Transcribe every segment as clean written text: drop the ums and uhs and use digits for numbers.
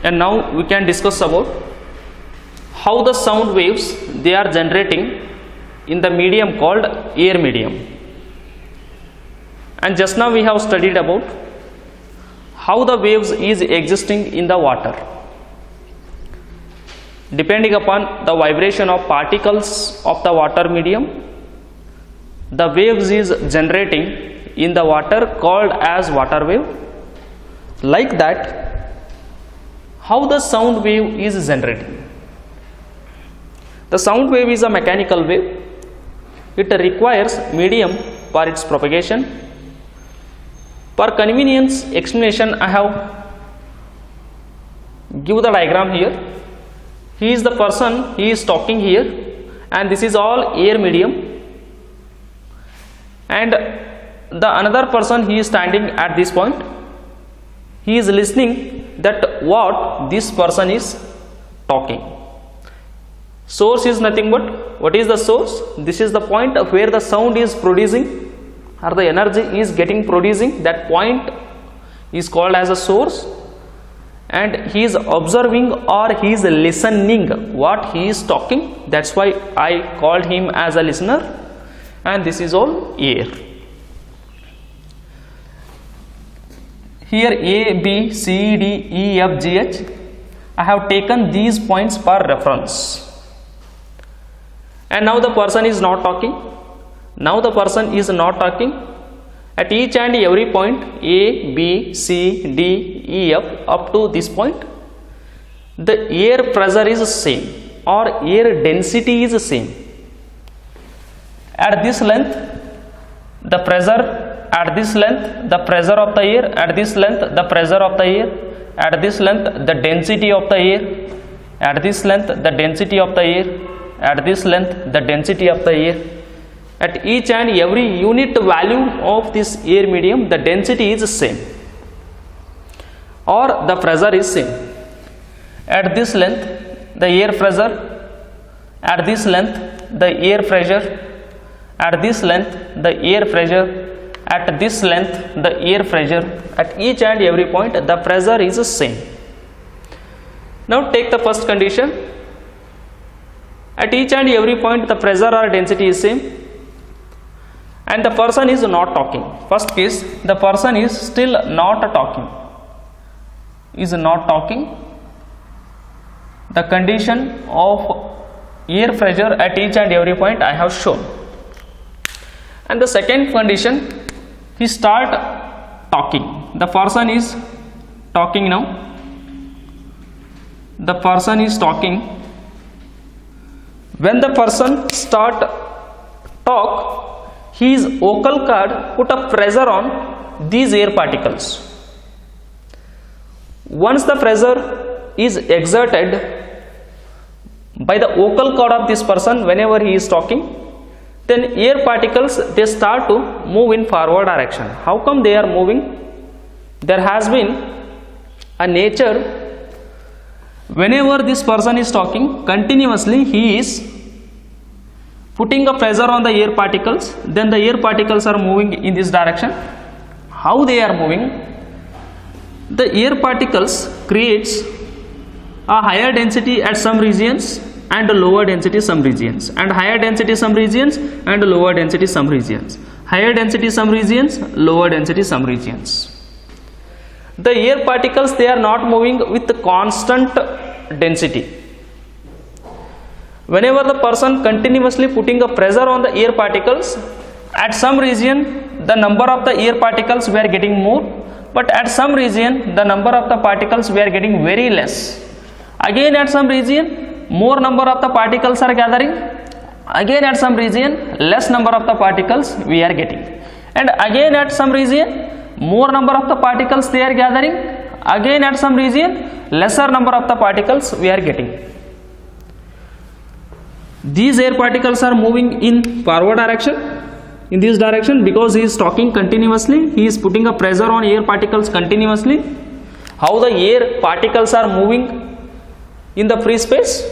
And now we can discuss about how the sound waves they are generating in the medium called air medium. And just now we have studied about how the waves is existing in the water. Depending upon the vibration of particles of the water medium, the waves is generating in the water called as water wave. Like that, how the sound wave is generating? The sound wave is a mechanical wave. It requires medium for its propagation. For convenience explanation, I have give the diagram here. He is the person, he is talking here, and this is all air medium. And the another person, he is standing at this point. He is listening that what this person is talking. Source is nothing but, what is the source? This is the point where the sound is producing or the energy is getting producing. That point is called as a source, and he is observing or he is listening what he is talking. That's why I called him as a listener, and this is all air. Here A, B, C, D, E, F, G, H, I have taken these points for reference. And now the person is not talking. Now the person is not talking. At each and every point A, B, C, D, E, F up to this point, the air pressure is same or air density is same. At this length, the pressure, at this length, the pressure of the air, at this length, the pressure of the air, at this length, the density of the air, at this length, the density of the air, at this length, the density of the air. At each and every unit value of this air medium, the density is same or the pressure is same. At this length, the air pressure, at this length, the air pressure, at this length, the air pressure, at this length, the air pressure, at each and every point, the pressure is the same. Now take the first condition. At each and every point, the pressure or density is same, and the person is not talking. First case, the person is still not talking. Is not talking. The condition of air pressure at each and every point I have shown. And the second condition, he start talking. The person is talking now. The person is talking. When the person start talk, his vocal cord put a pressure on these air particles. Once the pressure is exerted by the vocal cord of this person whenever he is talking, then air particles they start to move in forward direction. How come they are moving? There has been a nature. Whenever this person is talking, continuously he is putting a pressure on the air particles, then the air particles are moving in this direction. How they are moving? The air particles creates a higher density at some regions and a lower density some regions, and higher density some regions and lower density some regions, higher density some regions, lower density some regions. The air particles they are not moving with constant density. Whenever the person continuously putting a pressure on the air particles, at some region the number of the air particles were getting more, but at some region the number of the particles were getting very less. Again at some region more number of the particles are gathering, again at some region less number of the particles we are getting, and again at some region more number of the particles they are gathering, again at some region lesser number of the particles we are getting. These air particles are moving in forward direction, in this direction, because he is talking continuously, he is putting a pressure on air particles continuously. How the air particles are moving in the free space,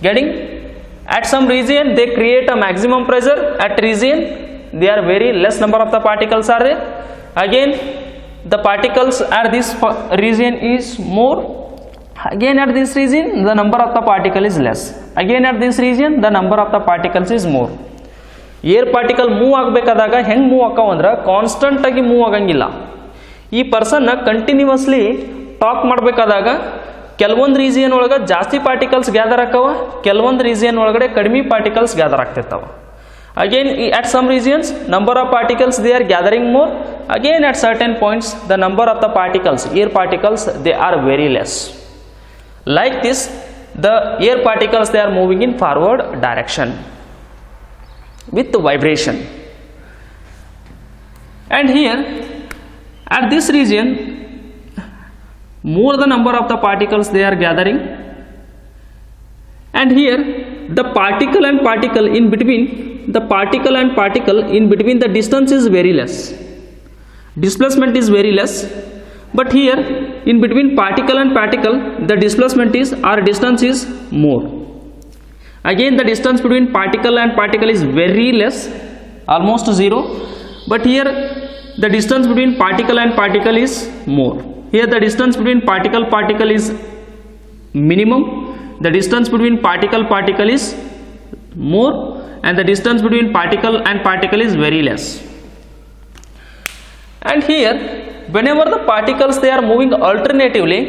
getting at some region they create a maximum pressure, at region they are very less number of the particles are there, again the particles at this region is more, Again at this region the number of the particle is less. Again at this region the number of the particles is more. Air particle move ಆಗಬೇಕಾದಾಗ ಹೆಂಗೆ move ಆಕಾವ ಅಂದ್ರೆ ಕಾನ್ಸ್ಟಂಟಾಗಿ move ಆಗಂಗಿಲ್ಲ. ಈ ಪರ್ಸನ್ನ continuously talk ಮಾಡಬೇಕಾದಾಗ ಕೆಲವೊಂದು region ಒಳಗೆ ಜಾಸ್ತಿ particles gather ಆಕಾವ, ಕೆಲವೊಂದು ರೀಜಿಯನ್ ಒಳಗಡೆ ಕಡಿಮೆ ಪಾರ್ಟಿಕಲ್ಸ್ ಗ್ಯಾದರ್ ಆಗ್ತಿರ್ತಾವ. Again at some regions number of particles they are gathering more. Again at certain points the number of the particles, air particles, they are very less. Like this the air particles they are moving in forward direction with vibration. And here at this region more the number of the particles they are gathering, and here the particle and particle in between, the particle and particle in between the distance is very less, displacement is very less. But here in between particle and particle the displacement is or distance is more. Again the distance between particle and particle is very less, almost zero. But here the distance between particle and particle is more. Here the distance between particle is minimum, the distance between particle is more, and the distance between particle and particle is very less. And here whenever the particles they are moving alternatively,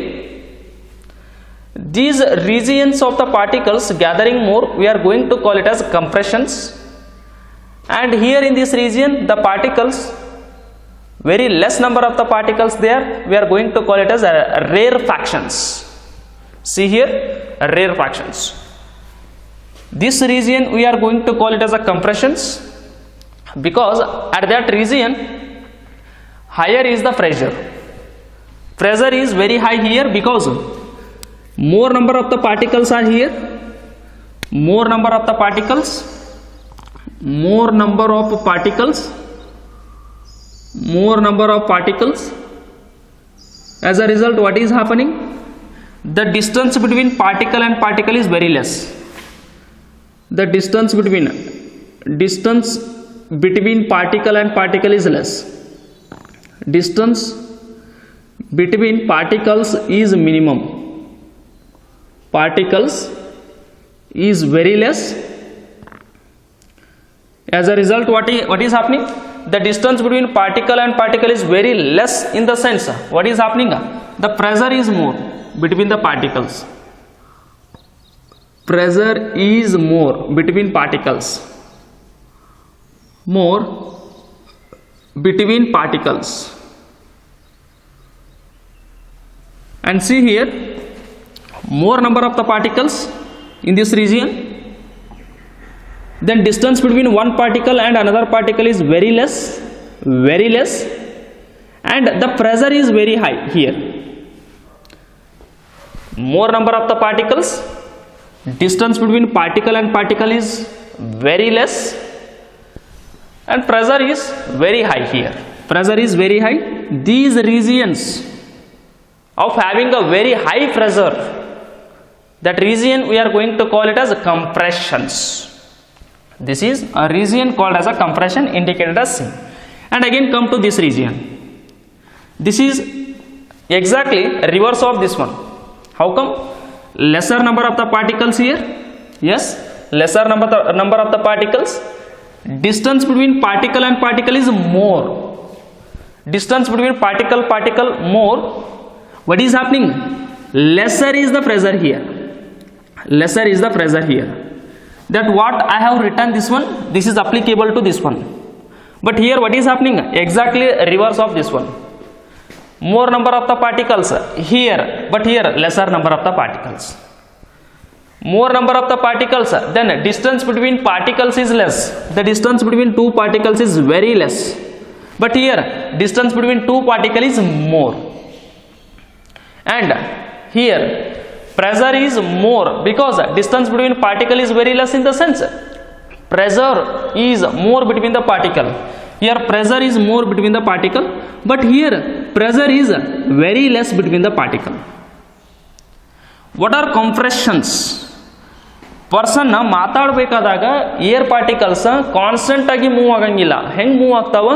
these regions of the particles gathering more we are going to call it as compressions. And here in this region the particles, very less number of the particles there, we are going to call it as rarefactions. See here, rarefactions. This region we are going to call it as a compressions, because at that region higher is the pressure. Pressure is very high here because more number of the particles are here, more number of the particles, more number of particles, more number of particles. As a result what is happening, the distance between particle and particle is very less. The distance between particle and particle is less. Distance between particles is minimum, particles is very less. As a result what is happening, the distance between particle and particle is very less. In the sense what is happening, the pressure is more between the particles, pressure is more between particles, more between particles. And see here, more number of the particles in this region, then distance between one particle and another particle is very less, and the pressure is very high here. More number of the particles, distance between particle and particle is very less, and pressure is very high here. Pressure is very high. These regions of having a very high pressure, that region we are going to call it as compressions. This is a region called as a compression, indicated as C. And again come to this region. This is exactly reverse of this one. How come? Lesser number of the particles here. Yes, lesser number of the particles. Distance between particle and particle is more. Distance between particle more. What is happening? Lesser is the pressure here. Lesser is the pressure here. That what I have written this one, this is applicable to this one. But here what is happening? Exactly reverse of this one. More number of the particles here, but here lesser number of the particles. More number of the particles, then distance between particles is less. The distance between two particles is very less. But here distance between two particles is more. And here pressure is more because distance between particle is very less. In the sense pressure is more between the particle. Here pressure is more between the particle, but here pressure is very less between the particle. What are compressions? Person ಮಾತಾಡಬೇಕಾದಾಗ air particles constant ಆಗಿ move ಆಗಂಗಿಲ್ಲ. ಹೆಂಗೆ move ಆಗ್ತಾವ?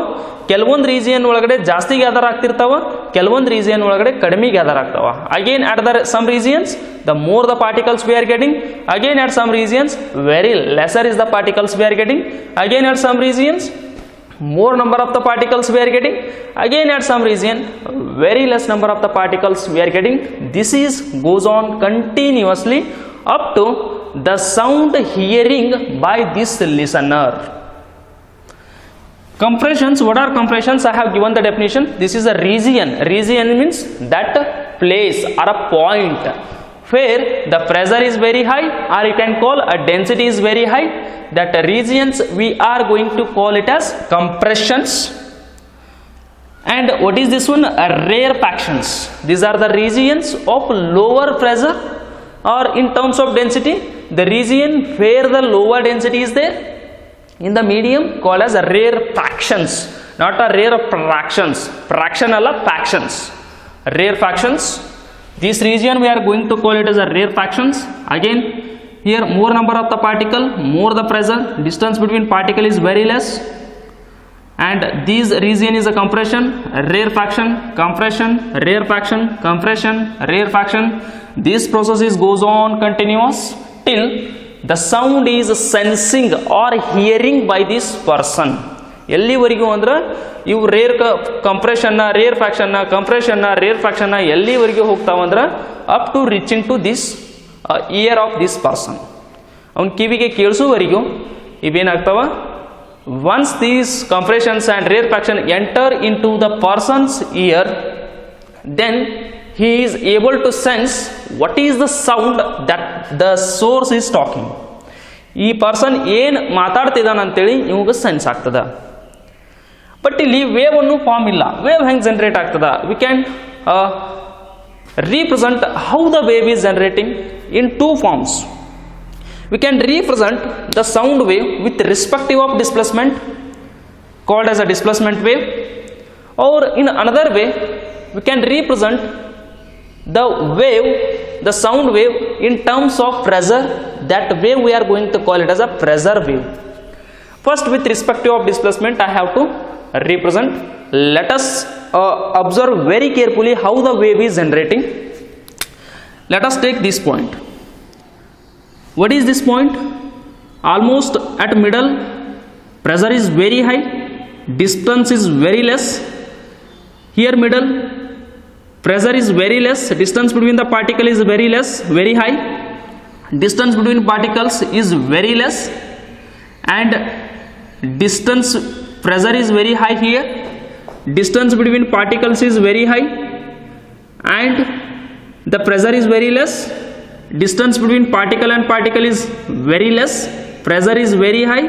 ಕೆಲವೊಂದು region ಒಳಗಡೆ ಜಾಸ್ತಿ gather ಆಗ್ತಿರ್ತಾವ, ಕೆಲವೊಂದು region ಒಳಗಡೆ ಕಡಿಮೆ ಗ್ಯಾದರ್ ಆಗ್ತಾವ. Again at the some regions the more the particles we are getting, again at some regions very lesser is the particles we are getting, again at some regions more number of the particles we are getting, again at some region very less number of the particles we are getting. This is goes on continuously up to the sound hearing by this listener. Compressions, what are compressions? I have given the definition. This is a region. Region means that place or a point where the pressure is very high, or you can call a density is very high. That regions we are going to call it as compressions. And what is this one? Rarefactions. These are the regions of lower pressure, or in terms of density, the region where the lower density is there in the medium called as rarefactions, not a rare fractions. Fraction alla factions. Rarefactions. This region we are going to call it as a rarefactions. Again, here more number of the particle, more the pressure, distance between particle is very less, and this region is a compression, rarefaction, compression, rarefaction, compression, rarefaction. This process is goes on continuous till the sound is sensing or hearing by this person. ಎಲ್ಲಿವರೆಗೂ ಅಂದ್ರೆ ಇವು ಕಂಪ್ರೆಷನ್ನ, ರೇರ್ಫ್ಯಾಕ್ಷನ್ನ, ಕಂಪ್ರೆಷನ್ನ, ರೇರ್ಫ್ಯಾಕ್ಷನ್ನ ಎಲ್ಲಿವರೆಗೂ ಹೋಗ್ತಾವಂದ್ರೆ up to reaching to this ear of this person. ಅವನ ಕಿವಿಗೆ ಕೇಳಿಸುವವರೆಗೂ ಇವೇನಾಗ್ತಾವ. Once these compressions and rarefaction enter in to the person's ear, then he is able to sense what is the sound that the source is talking. ಈ person ಏನು ಮಾತಾಡ್ತಿದ್ದಾನೆ ಅಂತೇಳಿ ಇವಾಗ sense ಆಗ್ತದ. But ಇಲ್ಲಿ ವೇವ್ ಅನ್ನು ಫಾರ್ಮ್ ಇಲ್ಲ. Wave ಹೆಂಗೆ generate ಆಗ್ತದ? We can represent how the wave is generating in two forms. We can represent the sound wave with respective of displacement called as a displacement wave, or in another way we can represent the wave, the sound wave in terms of pressure. That wave we are going to call it as a pressure wave. First, with respective of displacement I have to represent. Let us observe very carefully how the wave is generating. Let us take this point. What is this point? Almost at middle, pressure is very high, distance is very less. Here middle, pressure is very less, distance between the particle is very less, very high. Distance between particles is very less, and distance, pressure is very high here. Distance between particles is very high, and the pressure is very less. Distance between particle and particle is very less, pressure is very high.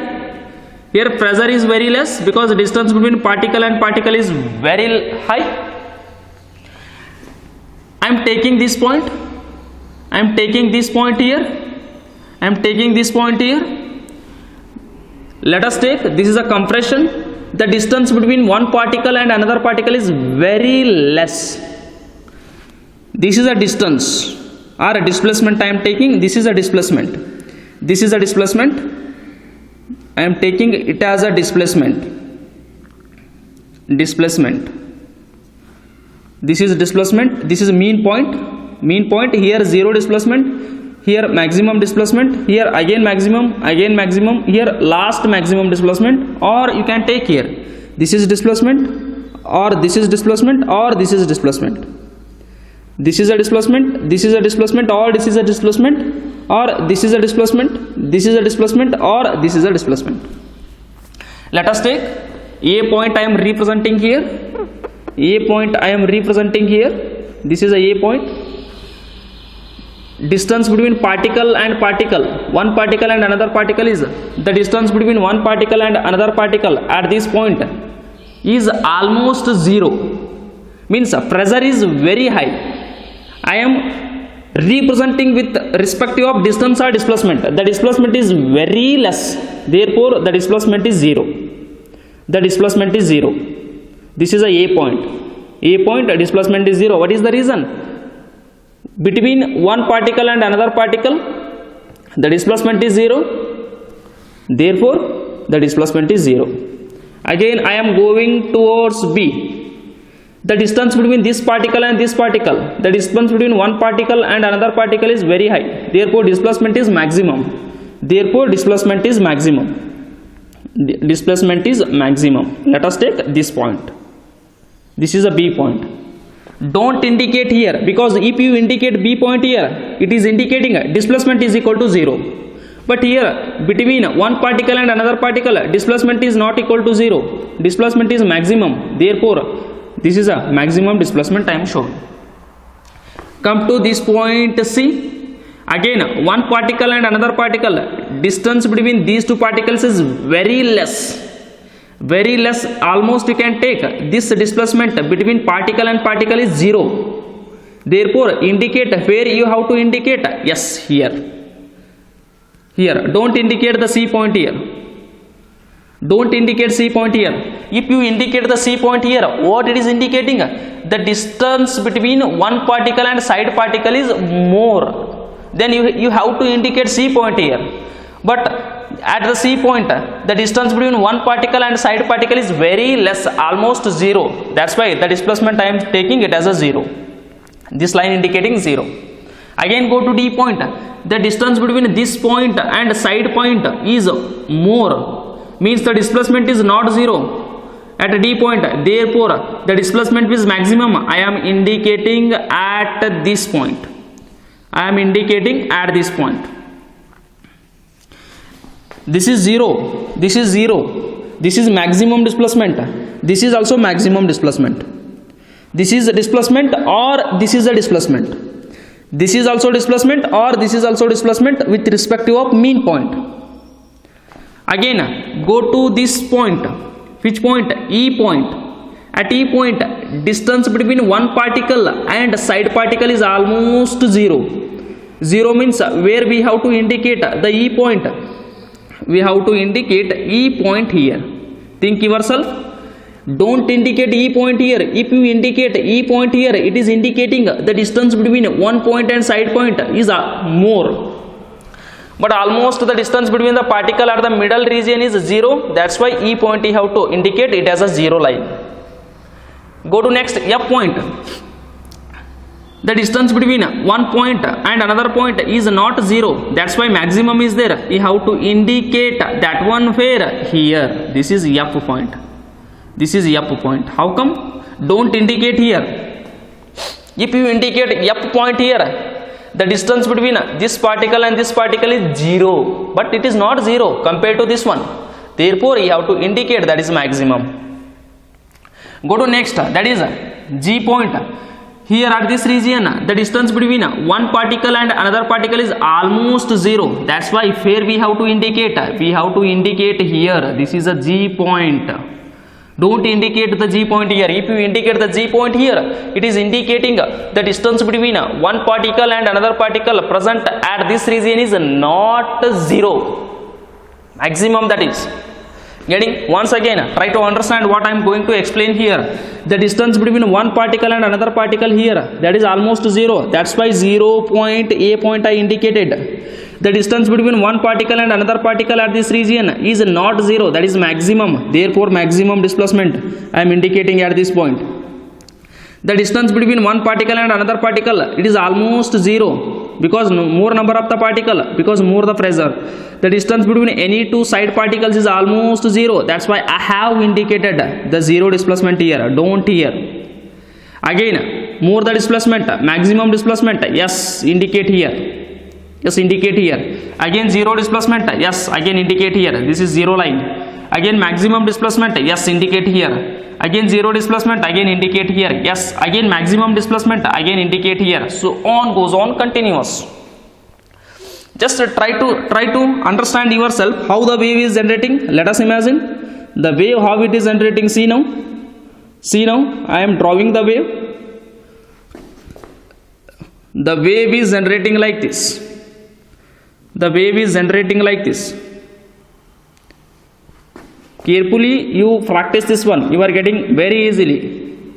Here pressure is very less because distance between particle and particle is very high. I am taking this point, I am taking this point here, I am taking this point here. Let us take, this is a compression. The distance between one particle and another particle is very less. This is a distance or a displacement I am taking. This is a displacement. This is a displacement. I am taking it as a displacement. Displacement. This is displacement. This is mean point. Mean point. Here zero displacement. Here maximum displacement. Here again maximum. Again maximum. Here last maximum displacement. Or you can take here. This is displacement. Or this is displacement. Or this is displacement. This is a displacement. This is a displacement. Or this is a displacement. Or this is a displacement. This is a displacement. Or this is a displacement. Let us take a point I am representing here. A point I am representing here. This is a A point. Distance between particle and particle, one particle and another particle is, the distance between one particle and another particle at this point is almost zero. Means pressure is very high. I am representing with respective of distance or displacement. The displacement is very less, therefore the displacement is zero. The displacement is zero. This is a A point. A point, displacement is zero. What is the reason? Between one particle and another particle, the displacement is zero. Therefore, the displacement is zero. Again I am going towards B. The distance between this particle and this particle, the distance between one particle and another particle is very high. Therefore displacement is maximum. Therefore displacement is maximum. Displacement is maximum. Let us take this point. This is a B point. Don't indicate here, because if you indicate B point here, it is indicating displacement is equal to 0. But here between one particle and another particle, displacement is not equal to 0. Displacement is maximum. Therefore this is a maximum displacement I am showing. Come to this point C. Again one particle and another particle, distance between these two particles is very less. Very less, almost you can take this displacement between particle and particle is 0. Therefore indicate where you have to indicate. Yes, here. Here don't indicate the C point here. Don't indicate C point here. If you indicate the C point here, what it is indicating? The distance between one particle and side particle is more. Then you have to indicate C point here. But at the C point, the distance between one particle and side particle is very less, almost 0. That's why the displacement I am taking it as a 0. This line indicating 0. Again go to D point. The distance between this point and side point is more. Means the displacement is not 0 at D point. Therefore the displacement is maximum. I am indicating at this point. I am indicating at this point. This is 0. This is 0. This is maximum displacement. This is also maximum displacement. This is a displacement or this is a displacement. This is also displacement or this is also displacement with respect to mean point. Again go to this point. Which point? E point. At E point, distance between one particle and side particle is almost 0. 0 means where we have to indicate the E point. We have to indicate E point here. Think yourself. Don't indicate E point here. If you indicate E point here, it is indicating the distance between one point and side point is more. But almost the distance between the particle at the middle region is 0. That's why E point you have to indicate it as a 0 line. Go to next F point. The distance between one point and another point is not 0. That's why maximum is there. You have to indicate that one where? Here. This is F point. This is F point. How come? Don't indicate here. If you indicate F point here, the distance between this particle and this particle is 0, but it is not 0 compared to this one. Therefore you have to indicate that is maximum. Go to next, that is G point. Here at this region, the distance between one particle and another particle is almost 0. That's why where we have to indicate? We have to indicate here. This is a G point. Don't indicate the G point here. If you indicate the G point here, it is indicating the distance between one particle and another particle present at this region is not 0. Maximum, that is. Getting? Once again, try to understand what I am going to explain here. The distance between one particle and another particle here, that is almost 0. That's why 0 point, A point I indicated. The distance between one particle and another particle at this region is not 0. That is maximum. Therefore maximum displacement I am indicating at this point. The distance between one particle and another particle, it is almost 0, because more number of the particle, because more the pressure. The distance between any two side particles is almost 0. That's why I have indicated the 0 displacement here. Don't here. Again, more the displacement, maximum displacement, yes, indicate here. Yes, indicate here. Again 0 displacement, yes, again indicate here. This is 0 line. Again maximum displacement, yes, indicate here. Again 0 displacement, again indicate here. Yes, again maximum displacement, again indicate here. So on goes on, continuous. Just try to understand yourself how the wave is generating. Let us imagine the wave, how it is generating. See now, I am drawing the wave. The wave is generating like this. The wave is generating like this. Carefully you practice this one, you are getting very easily.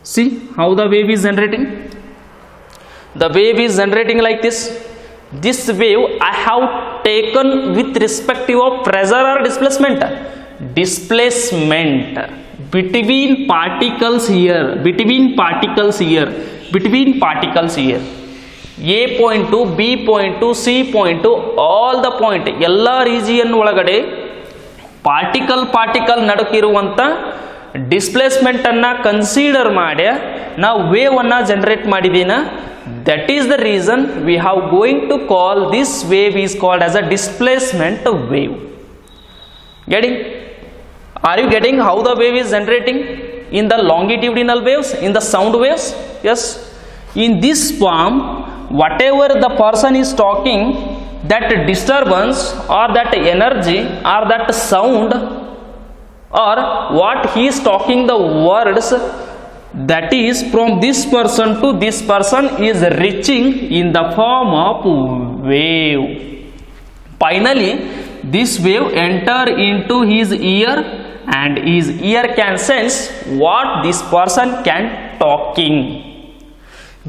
See how the wave is generating. The wave is generating like this. This wave I have taken with respect to pressure or displacement. displacement between particles here, between particles here, between particles here. A point to B point to C point to all the point, ಎಲ್ಲ region ಒಳಗಡೆ particle ನಡುಕಿರುವಂಥ ಡಿಸ್ಪ್ಲೇಸ್ಮೆಂಟನ್ನು consider ಮಾಡಿ ನಾವು ವೇವನ್ನು generate ಮಾಡಿದ್ದೀನ. That is the reason we have going to call this wave is called as a displacement wave. Getting? Are you getting how the wave is generating in the longitudinal waves, in the sound waves? Yes. In this form, whatever the person is talking, that disturbance or that energy or that sound or what he is talking the words, that is from this person to this person is reaching in the form of wave. Finally, this wave enter into his ear and his ear can sense what this person can talking.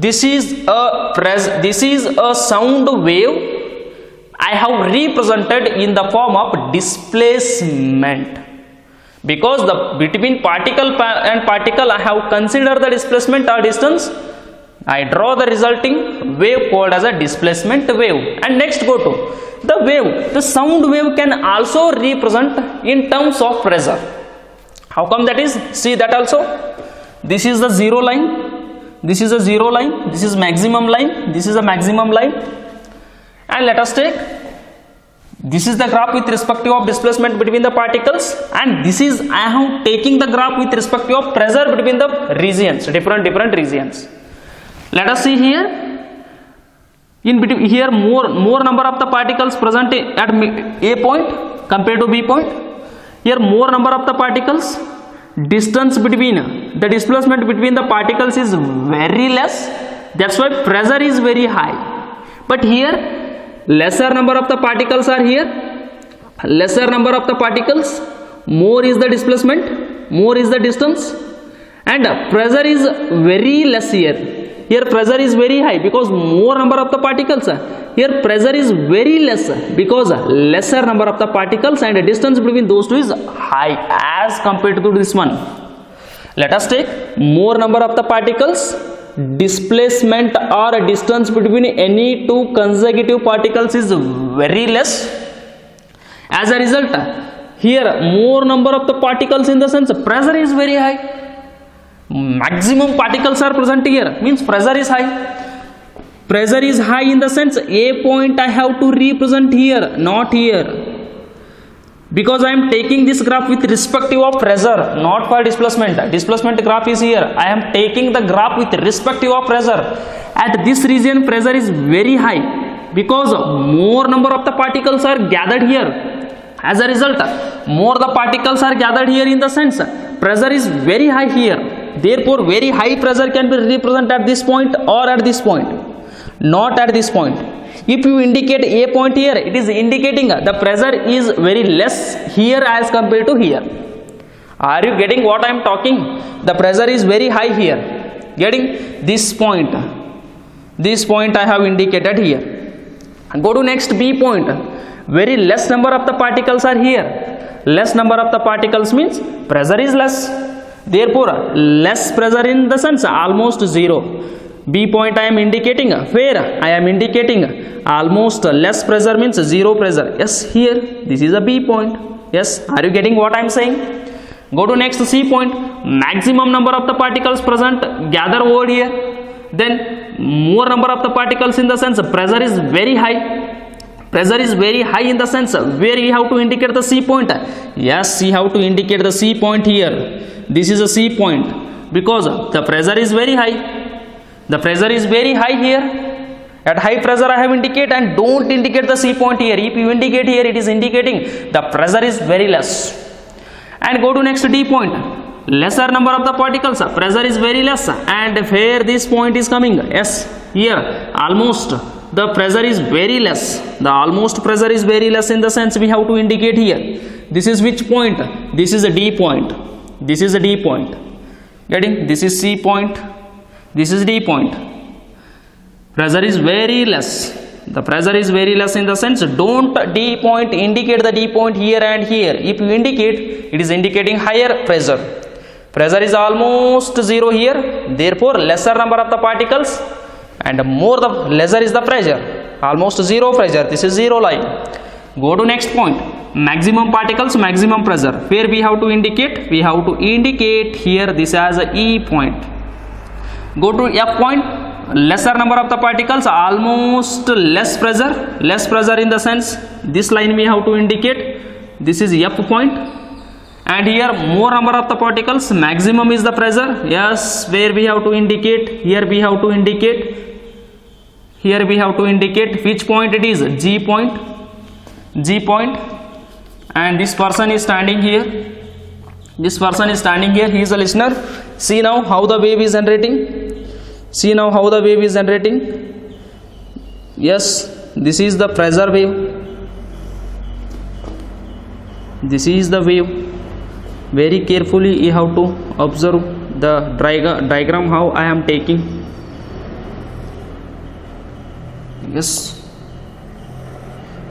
This is a sound wave I have represented in the form of displacement, because the between particle and particle I have considered the displacement or distance. I draw the resulting wave called as a displacement wave. And next go to the wave. The sound wave can also represent in terms of pressure. How come that is? See that also. This is the zero line. This is a zero line. This is maximum line. This is a maximum line. And let us take. This is the graph with respect of displacement between the particles, and this is I am taking the graph with respect of pressure between the regions, different regions. Let us see here. In between here, more number of the particles present at A point compared to B point. Here more number of the particles. Distance between the displacement between the particles is very less. That's why pressure is very high. But here lesser number of the particles are here. Lesser number of the particles. More is the displacement. More is the distance. And pressure is very less here. Here pressure is very high because more number of the particles. Here pressure is very less because lesser number of the particles, and the distance between those two is high as compared to this one. Let us take more number of the particles. Displacement or distance between any two consecutive particles is very less. As a result, here more number of the particles in the sense pressure is very high. Maximum particles are present here, means pressure is high. Pressure is high in the sense A point I have to represent here, not here, because I am taking this graph with respective of pressure, not for displacement. Displacement graph is here. I am taking the graph with respective of pressure. At this region pressure is very high because more number of the particles are gathered here. As a result, more the particles are gathered here in the sense pressure is very high here. Therefore very high pressure can be represented at this point or at this point, not at this point. If you indicate A point here, it is indicating the pressure is very less here as compared to here. Are you getting what I am talking? The pressure is very high here. Getting this point? This point I have indicated here. Go to next B point. Very less number of the particles are here. Less number of the particles means pressure is less. Therefore less pressure in the sense almost zero. B point I am indicating where I am indicating almost less pressure means zero pressure. Yes, here this is a B point. Yes, are you getting what I am saying? Go to next C point. Maximum number of the particles present gather over here. Then more number of the particles in the sense pressure is very high. Pressure is very high in the sense where we have to indicate the C point. Yes, we have to indicate the C point here. This is a C point because the pressure is very high. The pressure is very high here. At high pressure I have indicate, and don't indicate the C point here. If you indicate here, it is indicating the pressure is very less. And go to next D point. Lesser number of the particles, pressure is very less, and where this point is coming, yes, here almost the pressure is very less. The almost pressure is very less in the sense we have to indicate here. This is which point? This is a D point. This is a D point. Getting? This is C point. This is D point. Pressure is very less. The pressure is very less in the sense don't D point indicate the D point here and here. If you indicate, it is indicating higher pressure. Pressure is almost 0 here, therefore lesser number of the particles and more the lesser is the pressure, almost 0 pressure. This is 0 line. Go to next point, maximum particles, maximum pressure. Where we have to indicate? We have to indicate here this as a E point. Go to F point, lesser number of the particles, almost less pressure in the sense this line we have to indicate. This is F point. And here more number of the particles, maximum is the pressure. Yes, where we have to indicate? Here we have to indicate. Here we have to indicate which point it is? G point. G point. And this person is standing here. This person is standing here. He is a listener. See now how the wave is generating. See now how the wave is generating. Yes, this is the pressure wave. This is the wave. Very carefully you have to observe the diagram how I am taking. Yes.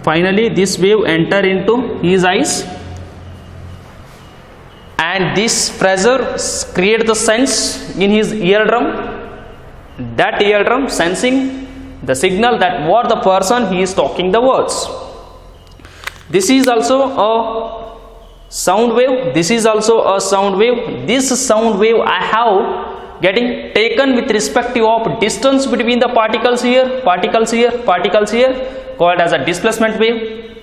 Finally this wave enter into his eyes and this pressure create the sense in his eardrum. That eardrum sensing the signal that what the person he is talking the words. This is also a sound wave. This is also a sound wave. This sound wave I have getting taken with respect of distance between the particles here, particles here, particles here, called as a displacement wave.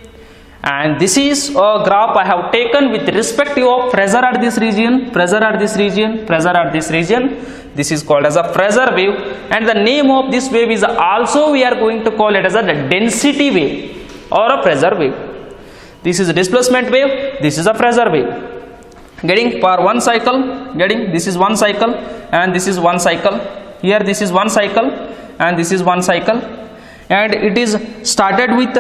And this is a graph I have taken with respect of pressure at this region, pressure at this region, pressure at this region. This is called as a pressure wave, and the name of this wave is also we are going to call it as a density wave or a pressure wave. This is a displacement wave, this is a pressure wave. Getting for one cycle, getting this is one cycle and this is one cycle. Here this is one cycle and this is one cycle, and it is started with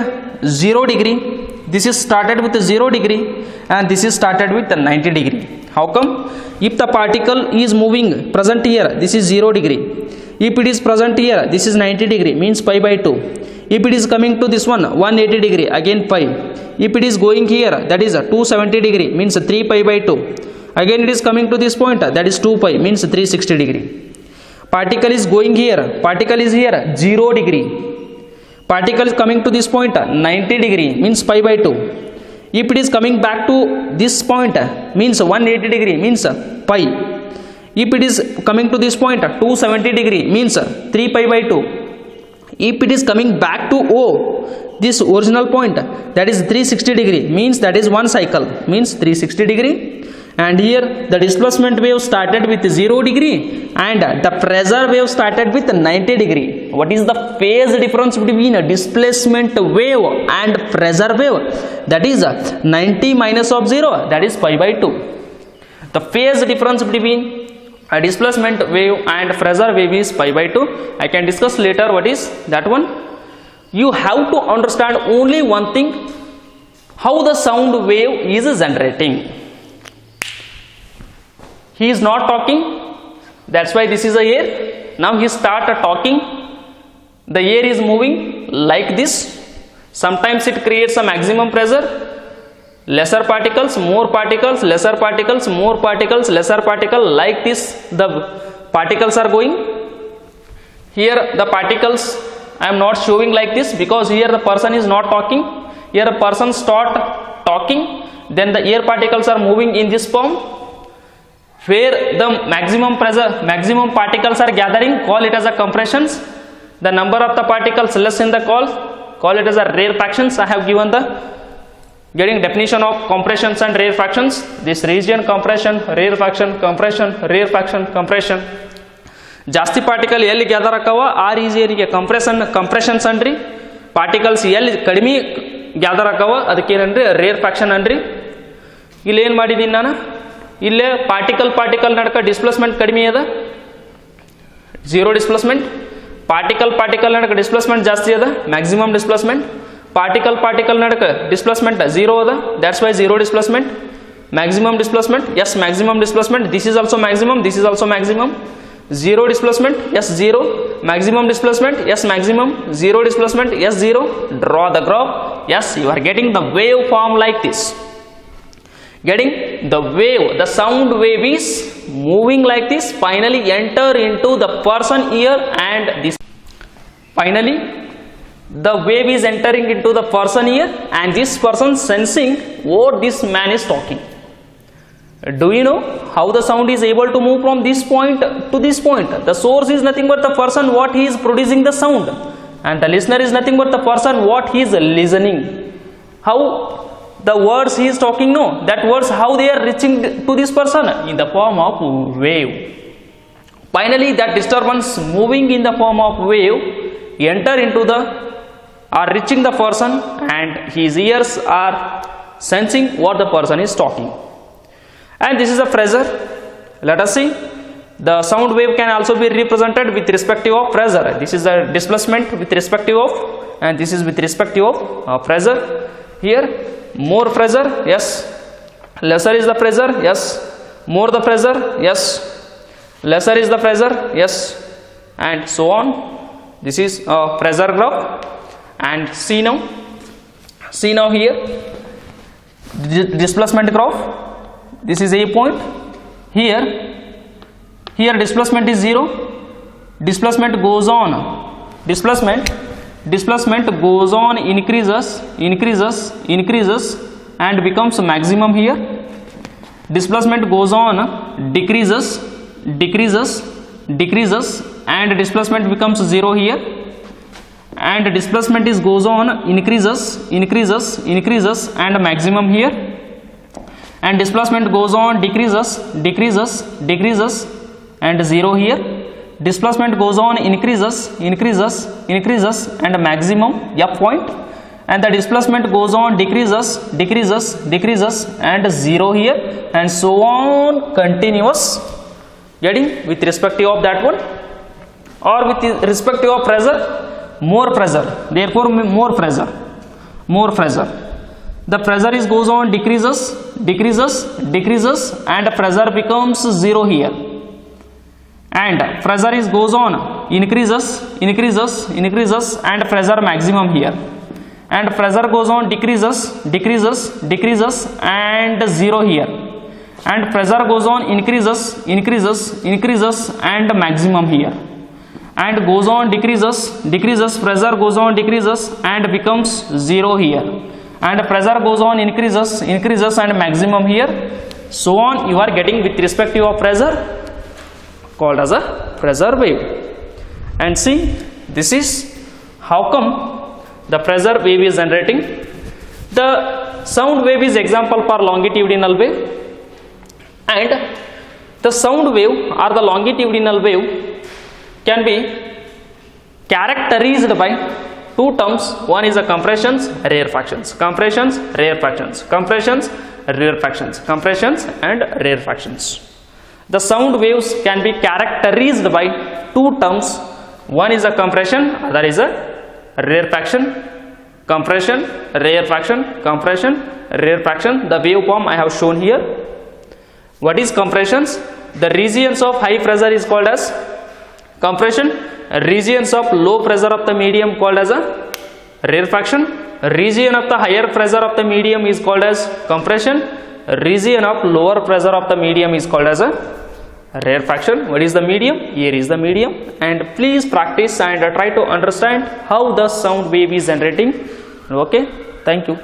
0 degree. This is started with 0 degree and this is started with 90 degree. How come? If the particle is moving present here, this is 0 degree. If it is present here, this is 90 degree, means pi by 2. If it is coming to this one 180 degree, again pi. If it is going here, that is 270 degree, means 3 pi by 2. Again it is coming to this point, that is 2 pi, means 360 degree. Particle is going here, particle is here 0 degree. Particle is coming to this point 90 degree, means pi by 2. If it is coming back to this point, means 180 degree, means pi. If it is coming to this point 270 degree, means 3 pi by 2. If it is coming back to O, this original point, that is 360 degree, means that is one cycle, means 360 degree. And here the displacement wave started with 0 degree and the pressure wave started with 90 degree. What is the phase difference between a displacement wave and pressure wave? That is 90 minus of 0, that is pi by 2. The phase difference between a displacement wave and pressure wave is pi by 2. I can discuss later what is that one. You have to understand only one thing, how the sound wave is generating. He is not talking, that's why this is a air. Now he started talking. The air is moving like this. Sometimes it creates a maximum pressure. Lesser particles, more particles, lesser particles, more particles, lesser particle, like this the particles are going. Here the particles I am not showing like this because here the person is not talking. Here a person start talking, then the air particles are moving in this form. Where the maximum pressure, maximum particles are gathering, call it as a compressions. The number of the particles less in the call it as a rarefactions. I have given the getting definition of compressions and rarefactions. This region compression, rarefaction, compression, rarefaction, compression. ಜಾಸ್ತಿ particle ಎಲ್ಲಿ gather ಆಕಾವ ಆ ರೀಜಿಯನ್ಗೆ compressions ಅನ್ರಿ. Particles ಎಲ್ಲಿ ಕಡಿಮೆ gather ಆಕಾವ ಅದಕ್ಕೇನನ್ರಿ ರೇರ್ಫ್ಯಾಕ್ಷನ್ ಅನ್ರಿ. ಇಲ್ಲಿ ಏನು ಮಾಡಿದ್ದೀನಿ ನಾನು, ಇಲ್ಲೇ ಪಾರ್ಟಿಕಲ್ ನಡಕ ಡಿಸ್ಪ್ಲೇಸ್ಮೆಂಟ್ ಕಡಿಮೆ ಅದ, 0 ಡಿಸ್ಪ್ಲೇಸ್ಮೆಂಟ್. ಪಾರ್ಟಿಕಲ್ ನಡಕ ಡಿಸ್ಪ್ಲೇಸ್ಮೆಂಟ್ ಜಾಸ್ತಿ ಅದ, ಮ್ಯಾಕ್ಸಿಮಮ್ ಡಿಸ್ಪ್ಲೇಸ್ಮೆಂಟ್. ಪಾರ್ಟಿಕಲ್ ನಡಕ ಡಿಸ್ಪ್ಲೇಸ್ಮೆಂಟ್ 0 ಅದ, that's why 0 displacement. Maximum displacement, yes maximum displacement, this is also maximum, this is also maximum. 0 displacement, yes 0. Maximum displacement, yes maximum. 0 displacement, yes 0. Draw the graph. Yes, you are getting the wave form like this. Getting the wave, the sound wave is moving like this, finally enter into the person ear, and this finally the wave is entering into the person ear, and this person sensing what this man is talking. Do you know how the sound is able to move from this point to this point? The source is nothing but the person what he is producing the sound, and the listener is nothing but the person what he is listening. How the words he is talking, no, that words how they are reaching to this person in the form of wave. Finally that disturbance moving in the form of wave enter into the are reaching the person, and his ears are sensing what the person is talking. And this is a pressure. Let us see. The sound wave can also be represented with respective of pressure. This is the displacement with respective of, and this is with respective of pressure. Here more pressure, yes. Lesser is the pressure, yes. More the pressure, yes. Lesser is the pressure, yes. And so on. This is a pressure graph. And see now here displacement graph. This is a point. Here displacement is 0. Displacement goes on. Displacement goes on, increases and becomes maximum here. Displacement goes on, decreases and displacement becomes 0 here. And displacement is goes on, increases and maximum here. And displacement goes on, decreases and 0 here. Displacement goes on, increases and maximum F point. And the displacement goes on, decreases and 0 here, and so on continuous. Getting with respective of that one, or with respective of pressure, more pressure, therefore more pressure. The pressure is goes on, decreases and pressure becomes 0 here. And pressure is goes on, increases and pressure maximum here. And pressure goes on, decreases and 0 here. And pressure goes on, increases and maximum here. And goes on, decreases, pressure goes on, decreases and becomes 0 here. And pressure goes on, increases and maximum here. So on you are getting with respective of pressure, called as a pressure wave. And see, this is how come the pressure wave is generating. The sound wave is example for longitudinal wave, and the sound wave or the longitudinal wave can be characterized by two terms. One is the compressions, rarefactions, compressions and rarefactions. The sound waves can be characterized by two terms. One is a compression, other is a rarefaction. Compression, rarefaction, the waveform I have shown here. What is compressions? The regions of high pressure is called as compression. Regions of low pressure of the medium called as a rarefaction. Region of the higher pressure of the medium is called as compression. Region of lower pressure of the medium is called as a rarefaction. What is the medium? Here is the medium. And please practice and try to understand how the sound wave is generating. Okay, thank you.